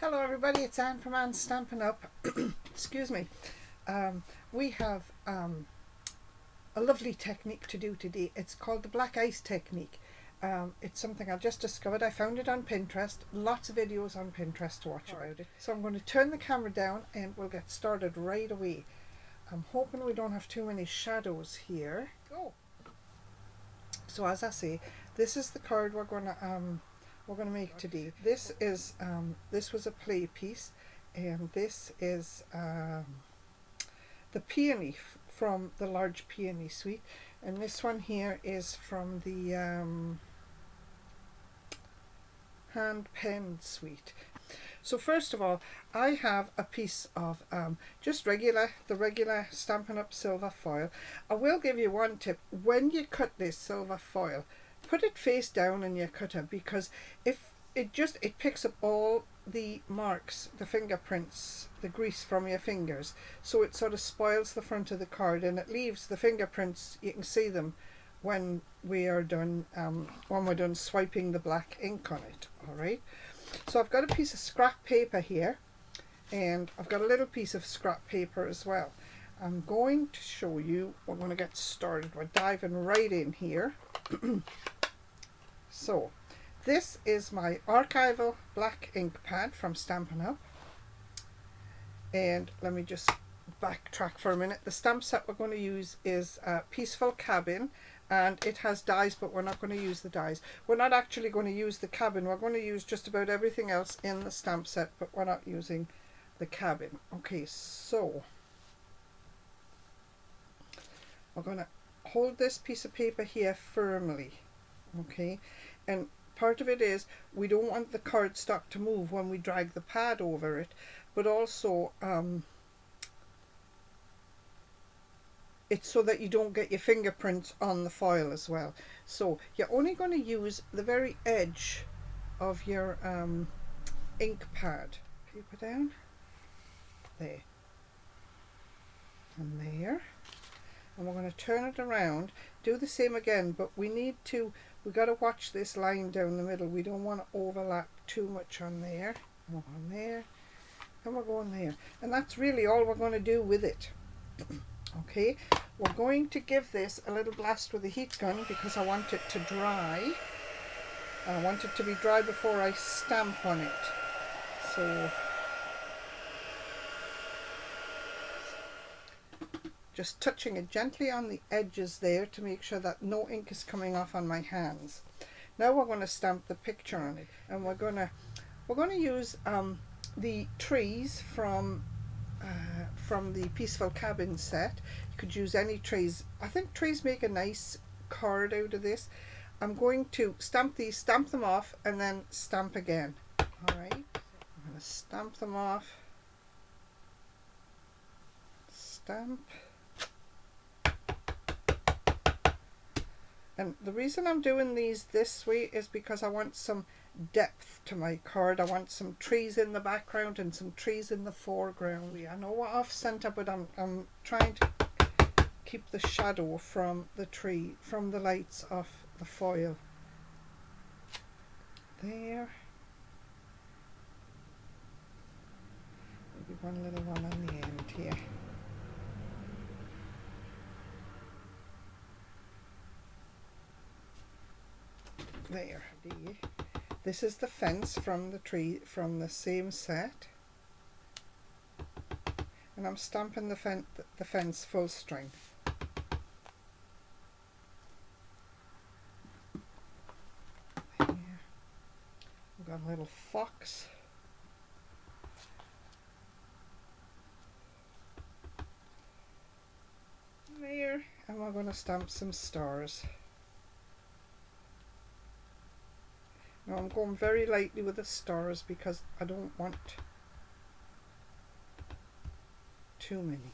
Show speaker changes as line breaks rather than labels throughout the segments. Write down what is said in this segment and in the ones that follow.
Hello everybody, it's Anne from Anne Stampin' Up. Excuse me. We have a lovely technique to do today. It's called the black ice technique. It's something I just discovered. I found it on Pinterest. Lots of videos on Pinterest to watch about it. So I'm going to turn the camera down and we'll get started right away. I'm hoping we don't have too many shadows here. Go. So as I say, this is the card we're going to make today. This was a play piece, and this is the peony from the large peony suite, and this one here is from the hand pen suite. So first of all, I have a piece of just the regular Stampin' Up silver foil. I will give you one tip: when you cut this silver foil, put it face down in your cutter, because if it picks up all the marks, the fingerprints, the grease from your fingers, so it sort of spoils the front of the card, and it leaves the fingerprints. You can see them when we're done swiping the black ink on it. All right. So I've got a piece of scrap paper here, and I've got a little piece of scrap paper as well. I'm going to show you. We're going to get started. We're diving right in here. So this is my archival black ink pad from Stampin' Up. And let me just backtrack for a minute. The stamp set we're going to use is Peaceful Cabin, and it has dies, but we're not going to use the dies. We're not actually going to use the cabin. We're going to use just about everything else in the stamp set, but we're not using the cabin. Okay, so we're going to hold this piece of paper here firmly. Okay, and part of it is we don't want the cardstock to move when we drag the pad over it, but also it's so that you don't get your fingerprints on the foil as well. So you're only going to use the very edge of your ink pad. Paper down, there, and there. And we're going to turn it around, do the same again, but we've got to watch this line down the middle. We don't want to overlap too much on there. We're going there, and we're going there. And that's really all we're going to do with it. Okay, we're going to give this a little blast with a heat gun because I want it to dry. I want it to be dry before I stamp on it. So just touching it gently on the edges there to make sure that no ink is coming off on my hands. Now we're going to stamp the picture on it, and we're going to use the trees from the Peaceful Cabin set. You could use any trees. I think trees make a nice card out of this. I'm going to stamp them off, and then stamp again. All right, I'm going to stamp them off, stamp. And the reason I'm doing these this way is because I want some depth to my card. I want some trees in the background and some trees in the foreground. I know we're off center, but I'm trying to keep the shadow from the tree, from the lights off the foil. There. Maybe one little one on the end here. There. This is the fence from the tree from the same set, and I'm stamping the fence full strength. There. We've got a little fox. There, and we're going to stamp some stars. Now I'm going very lightly with the stars because I don't want too many.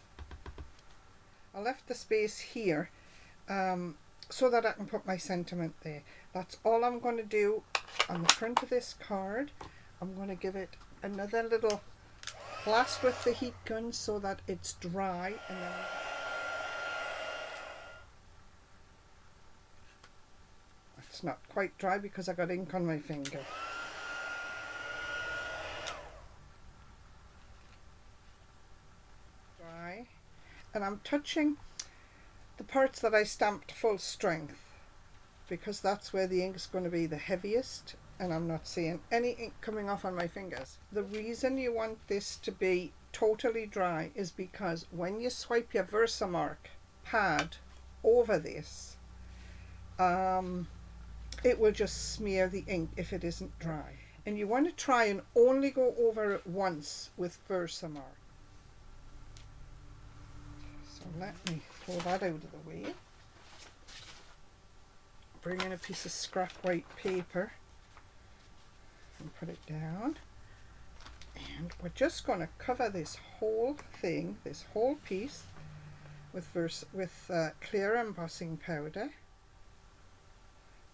I left the space here so that I can put my sentiment there. That's all I'm going to do on the front of this card. I'm going to give it another little blast with the heat gun so that it's dry, and then it's not quite dry because I got ink on my finger. and I'm touching the parts that I stamped full strength, because that's where the ink's going to be the heaviest, and I'm not seeing any ink coming off on my fingers. The reason you want this to be totally dry is because when you swipe your Versamark pad over this, it will just smear the ink if it isn't dry. And you want to try and only go over it once with Versamark. So let me pull that out of the way. Bring in a piece of scrap white paper and put it down. And we're just going to cover this whole thing, this whole piece, with clear embossing powder.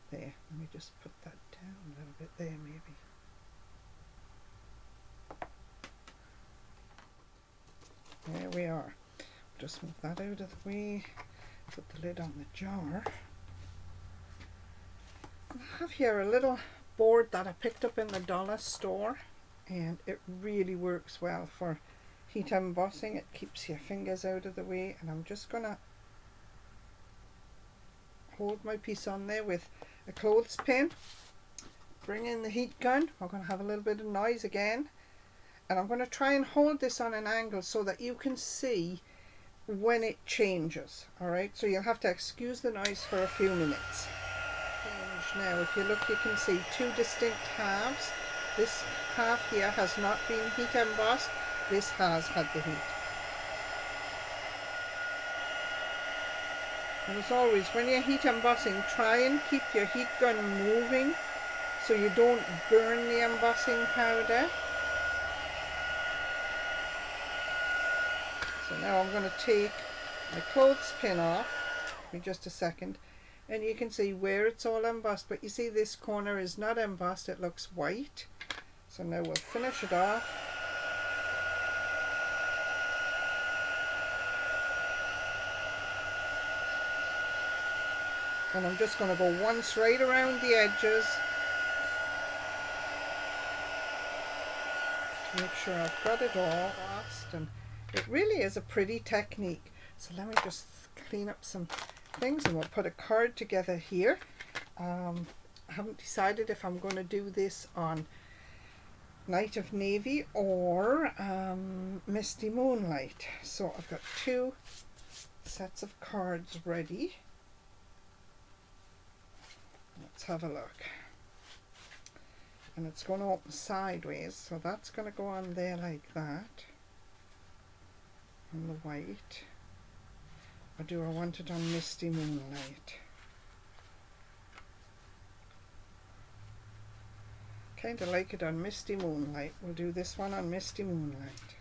There, let me just put that down a little bit there maybe. There we are. Just move that out of the way, put the lid on the jar. I have here a little board that I picked up in the dollar store, and it really works well for heat embossing. It keeps your fingers out of the way, and I'm just gonna hold my piece on there with a clothespin, bring in the heat gun. We're going to have a little bit of noise again, and I'm going to try and hold this on an angle so that you can see when it changes. Alright, so you'll have to excuse the noise for a few minutes. Now if you look, you can see two distinct halves. This half here has not been heat embossed, this has had the heat. And as always, when you're heat embossing, try and keep your heat gun moving so you don't burn the embossing powder. So now I'm going to take my clothespin off. Give me just a second. And you can see where it's all embossed, but you see this corner is not embossed, it looks white. So now we'll finish it off. And I'm just going to go once right around the edges to make sure I've got it all embossed. And it really is a pretty technique. So let me just clean up some things and we'll put a card together here. I haven't decided if I'm going to do this on Night of Navy or Misty Moonlight. So I've got two sets of cards ready. Let's have a look. And it's going to open sideways, so that's going to go on there like that. On the white. Or do I want it on Misty Moonlight? Kind of like it on Misty Moonlight. We'll do this one on Misty Moonlight.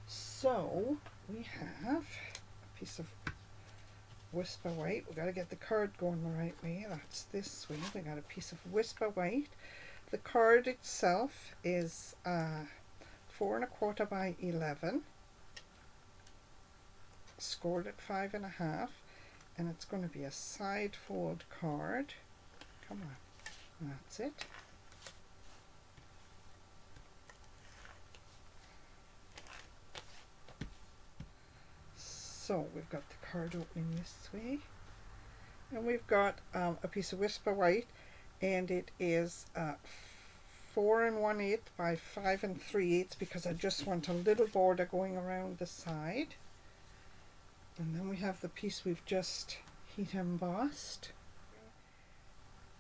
So we have a piece of Whisper White. We've got to get the card going the right way. That's this way. We got a piece of Whisper White. The card itself is 4 1/4 by 11. Scored at 5 1/2, and it's going to be a side fold card. Come on, that's it. So we've got the card opening this way, and we've got a piece of Whisper White, and it is 4 1/8 by 5 3/8 because I just want a little border going around the side. And then we have the piece we've just heat embossed,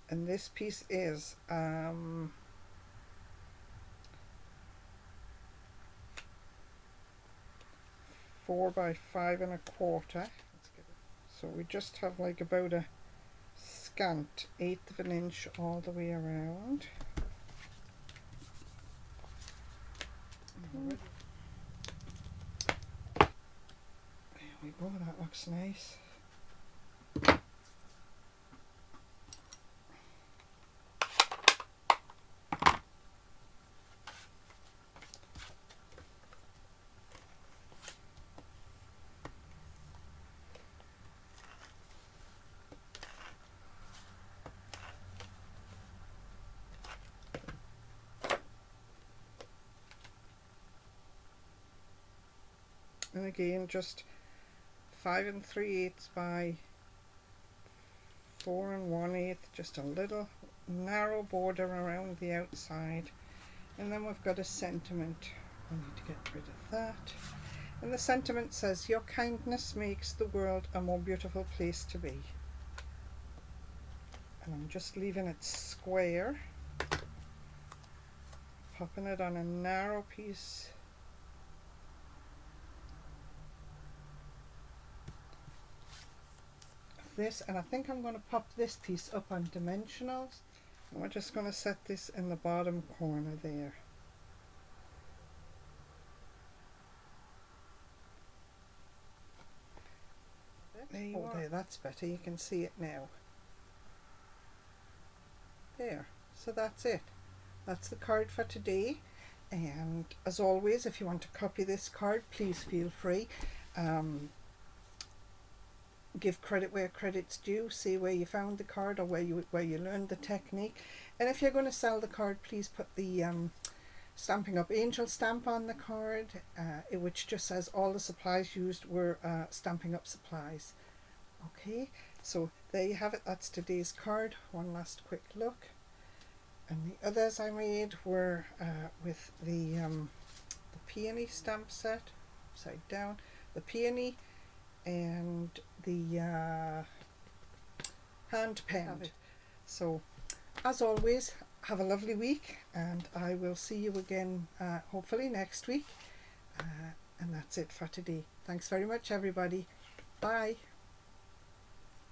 and this piece is 4 by 5 1/4. So we just have like about a scant 1/8 of an inch all the way around. There we go, that looks nice. And again, just 5 3/8 by 4 1/8, just a little narrow border around the outside. And then we've got a sentiment. I need to get rid of that. And the sentiment says, your kindness makes the world a more beautiful place to be. And I'm just leaving it square, popping it on a narrow piece of this, and I think I'm going to pop this piece up on dimensionals, and we're just going to set this in the bottom corner there. There, that's better, you can see it now. There, so that's it. That's the card for today. And as always, if you want to copy this card, please feel free. Give credit where credit's due. Say where you found the card or where you learned the technique. And if you're going to sell the card, please put the Stampin' Up Angel stamp on the card, which just says all the supplies used were Stampin' Up supplies. Okay, so there you have it. That's today's card. One last quick look. And the others I made were with the peony stamp set, upside down, the peony, and the hand pen. So as always, have a lovely week, and I will see you again hopefully next week. And that's it for today. Thanks very much, everybody. Bye.